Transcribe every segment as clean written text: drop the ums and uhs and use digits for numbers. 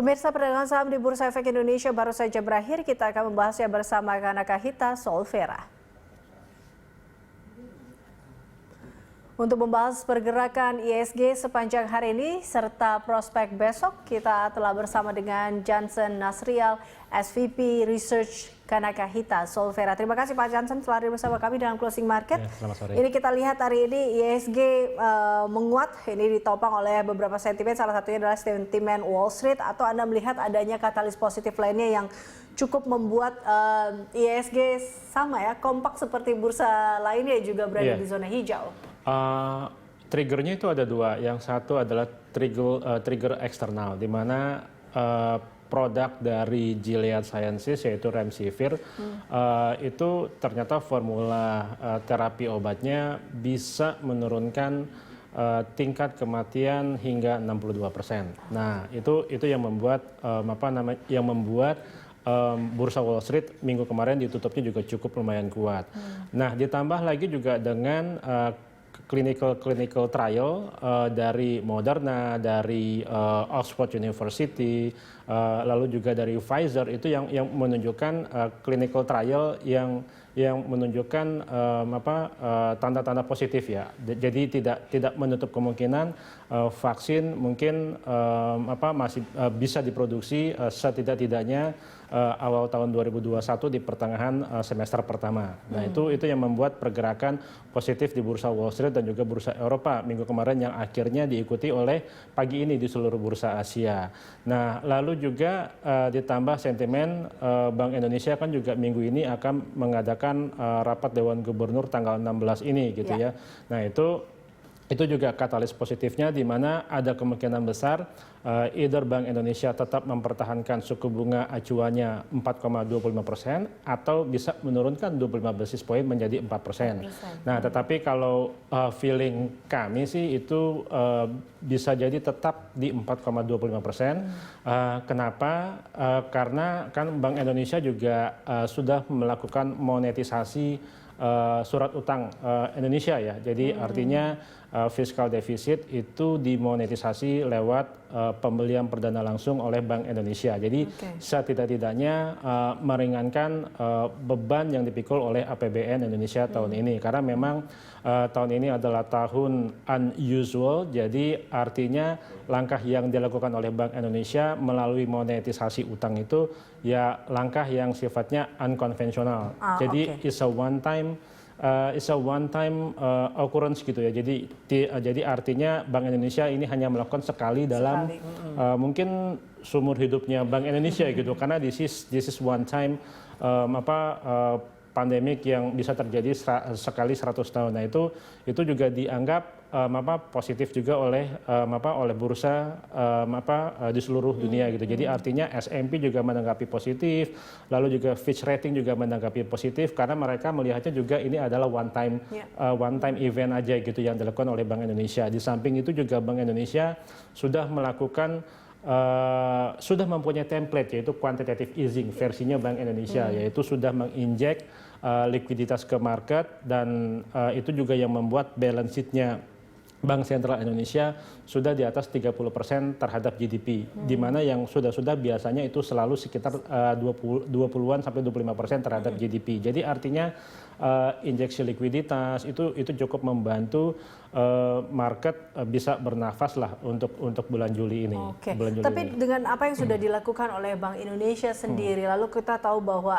Pemirsa, perdagangan saham di Bursa Efek Indonesia baru saja berakhir. Kita akan membahasnya bersama Kanakahita Solvera. Untuk membahas pergerakan ISG sepanjang hari ini serta prospek besok, kita telah bersama dengan Jansen Nasrial, SVP Research Kanakahita Solvera. Terima kasih Pak Jansen telah hadir bersama kami dalam closing market. Ya, selamat sore. Ini kita lihat hari ini ISG menguat, ini ditopang oleh beberapa sentimen, salah satunya adalah sentimen Wall Street, atau Anda melihat adanya katalis positif lainnya yang cukup membuat ISG sama ya, kompak seperti bursa lainnya juga berada di zona hijau. Triggernya itu ada dua. Yang satu adalah trigger eksternal, di mana produk dari Gilead Sciences yaitu Remdesivir itu ternyata formula terapi obatnya bisa menurunkan tingkat kematian hingga 62%. Nah, itu yang membuat bursa Wall Street minggu kemarin ditutupnya juga cukup lumayan kuat. Nah, ditambah lagi juga dengan clinical trial dari Moderna, dari Oxford University, lalu juga dari Pfizer, itu yang menunjukkan clinical trial yang menunjukkan tanda-tanda positif ya. Jadi tidak menutup kemungkinan vaksin mungkin masih bisa diproduksi setidak-tidaknya awal tahun 2021 di pertengahan semester pertama. Nah, itu yang membuat pergerakan positif di bursa Wall Street dan juga bursa Eropa minggu kemarin yang akhirnya diikuti oleh pagi ini di seluruh bursa Asia. Nah, lalu juga ditambah sentimen Bank Indonesia kan juga minggu ini akan mengadakan rapat Dewan Gubernur tanggal 16 ini gitu ya. Nah, itu juga katalis positifnya, di mana ada kemungkinan besar either Bank Indonesia tetap mempertahankan suku bunga acuannya 4,25% atau bisa menurunkan 25 basis poin menjadi 4%. Nah, tetapi kalau feeling kami sih itu bisa jadi tetap di 4,25%. Kenapa? Karena kan Bank Indonesia juga sudah melakukan monetisasi surat utang Indonesia ya. Jadi artinya fiskal defisit itu dimonetisasi lewat pembelian perdana langsung oleh Bank Indonesia. Jadi setidak-tidaknya meringankan beban yang dipikul oleh APBN Indonesia tahun ini. Karena memang tahun ini adalah tahun unusual, jadi artinya langkah yang dilakukan oleh Bank Indonesia melalui monetisasi utang itu ya langkah yang sifatnya unkonvensional. Jadi it's a one time occurrence gitu ya. Jadi artinya Bank Indonesia ini hanya melakukan sekali dalam mungkin seumur hidupnya Bank Indonesia gitu. Karena this is one time pandemik yang bisa terjadi sekali 100 tahun. Nah, itu juga dianggap positif juga oleh bursa di seluruh dunia gitu. Jadi artinya S&P juga menanggapi positif, lalu juga Fitch Rating juga menanggapi positif, karena mereka melihatnya juga ini adalah one time event aja gitu yang dilakukan oleh Bank Indonesia. Di samping itu juga Bank Indonesia sudah melakukan sudah mempunyai template, yaitu quantitative easing versinya Bank Indonesia, yaitu sudah menginjek likuiditas ke market, dan itu juga yang membuat balance sheet-nya Bank Sentral Indonesia sudah di atas 30% terhadap GDP, di mana yang sudah biasanya itu selalu sekitar 20-an sampai 25% terhadap GDP. Jadi artinya injeksi likuiditas itu cukup membantu market bisa bernafas lah untuk bulan Juli ini. Tapi dengan apa yang sudah dilakukan oleh Bank Indonesia sendiri, lalu kita tahu bahwa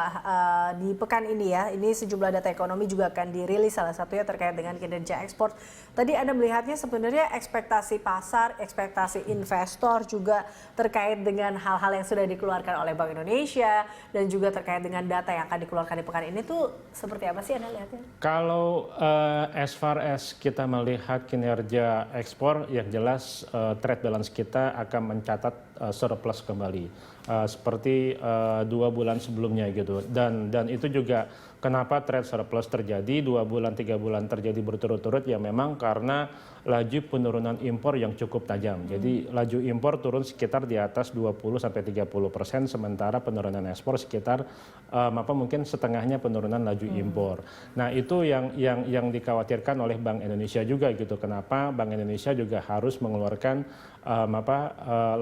di pekan ini ya, ini sejumlah data ekonomi juga akan dirilis, salah satunya terkait dengan kinerja ekspor. Tadi Anda melihatnya sebenarnya ekspektasi pasar, ekspektasi investor juga terkait dengan hal-hal yang sudah dikeluarkan oleh Bank Indonesia dan juga terkait dengan data yang akan dikeluarkan di pekan ini tuh seperti apa sih Anda lihatnya? Kalau as far as kita melihat kinerja ekspor, yang jelas trade balance kita akan mencatat surplus kembali seperti 2 bulan sebelumnya gitu. Dan itu juga kenapa trade surplus terjadi 2 bulan 3 bulan terjadi berturut-turut, ya memang karena laju penurunan impor yang cukup tajam. Jadi laju impor turun sekitar di atas 20-30%, sementara penurunan ekspor sekitar mungkin setengahnya penurunan laju impor. Nah, itu yang dikhawatirkan oleh Bank Indonesia juga gitu. Kenapa Bank Indonesia juga harus mengeluarkan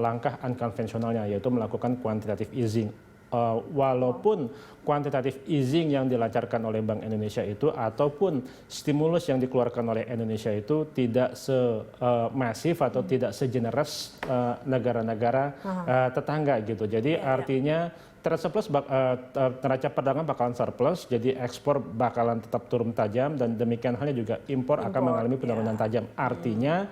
langkah unkonvensionalnya, yaitu melakukan quantitative easing. Walaupun quantitative easing yang dilancarkan oleh Bank Indonesia itu ataupun stimulus yang dikeluarkan oleh Indonesia itu tidak semasif atau tidak segeneres negara-negara tetangga gitu. Jadi artinya neraca perdagangan bakalan surplus, jadi ekspor bakalan tetap turun tajam dan demikian halnya juga impor akan mengalami penurunan tajam. Artinya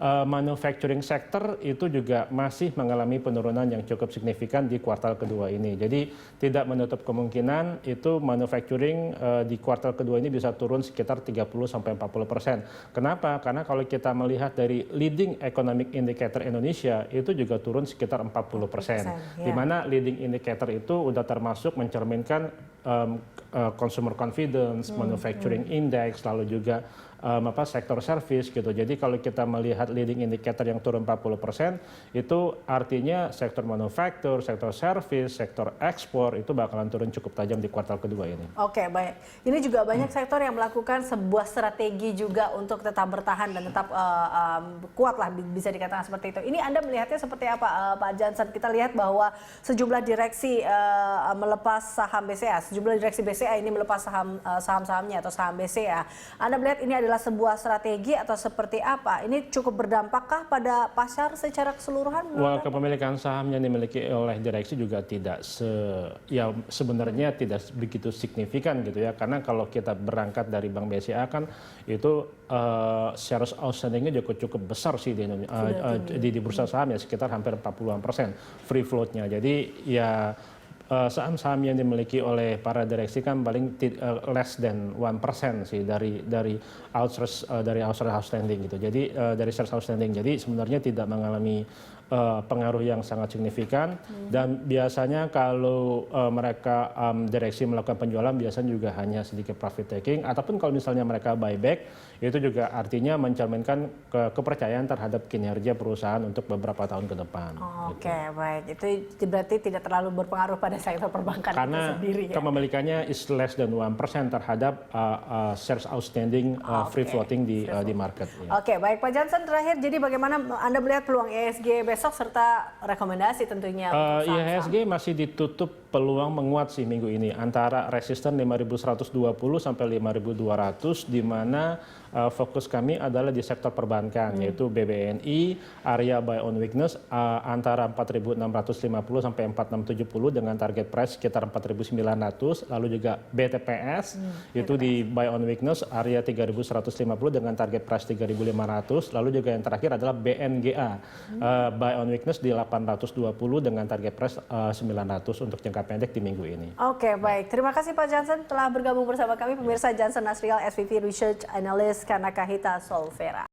manufacturing sector itu juga masih mengalami penurunan yang cukup signifikan di kuartal kedua ini. Jadi tidak menutup kemungkinan itu manufacturing di kuartal kedua ini bisa turun sekitar 30-40%. Kenapa? Karena kalau kita melihat dari leading economic indicator Indonesia itu juga turun sekitar 40%. Di mana leading indicator itu udah termasuk mencerminkan consumer confidence, manufacturing index, lalu juga sektor service gitu. Jadi kalau kita melihat leading indicator yang turun 40%, itu artinya sektor manufaktur, sektor service, sektor ekspor itu bakalan turun cukup tajam di kuartal kedua ini. Oke, baik. Ini juga banyak sektor yang melakukan sebuah strategi juga untuk tetap bertahan dan tetap kuat lah, bisa dikatakan seperti itu. Ini Anda melihatnya seperti apa, Pak Jansen? Kita lihat bahwa sejumlah direksi melepas saham BCA, sejumlah direksi BCA ini melepas saham-sahamnya atau saham BCA. Anda melihat ini adalah sebuah strategi atau seperti apa? Ini cukup berdampakkah pada pasar secara keseluruhan? Wah, kepemilikan saham yang dimiliki oleh direksi juga tidak sebenarnya tidak begitu signifikan gitu ya. Karena kalau kita berangkat dari Bank BCA kan itu shares outstandingnya cukup besar sih di bursa saham ya, sekitar hampir 40% free floatnya. Jadi ya saham-saham yang dimiliki oleh para direksi kan paling less than 1% sih dari outstanding gitu. Jadi dari shares outstanding. Jadi sebenarnya tidak mengalami pengaruh yang sangat signifikan dan biasanya kalau mereka direksi melakukan penjualan biasanya juga hanya sedikit profit taking ataupun kalau misalnya mereka buyback itu juga artinya mencerminkan kepercayaan terhadap kinerja perusahaan untuk beberapa tahun ke depan. Oke, baik. Itu berarti tidak terlalu berpengaruh pada sektor perbankan karena itu sendiri ya? kepemilikannya is less than 1% terhadap shares outstanding free floating di market. Ya. Oke, baik Pak Jansen, terakhir jadi bagaimana Anda melihat peluang IHSG besok serta rekomendasi tentunya untuk saham-saham? IHSG masih ditutup peluang menguat sih minggu ini antara resisten 5.120 sampai 5.200 di mana fokus kami adalah di sektor perbankan yaitu BBNI, area buy on weakness antara 4.650 sampai 4.670 dengan target price sekitar 4.900, lalu juga BTPS itu di buy on weakness area 3.150 dengan target price 3.500, lalu juga yang terakhir adalah BNGA buy on weakness di 820 dengan target price 900 untuk jangka pendek di minggu ini. Oke, baik. Terima kasih Pak Jansen telah bergabung bersama kami. Pemirsa, Jansen Nasrial, SVP Research Analyst Kanakahita Solvera.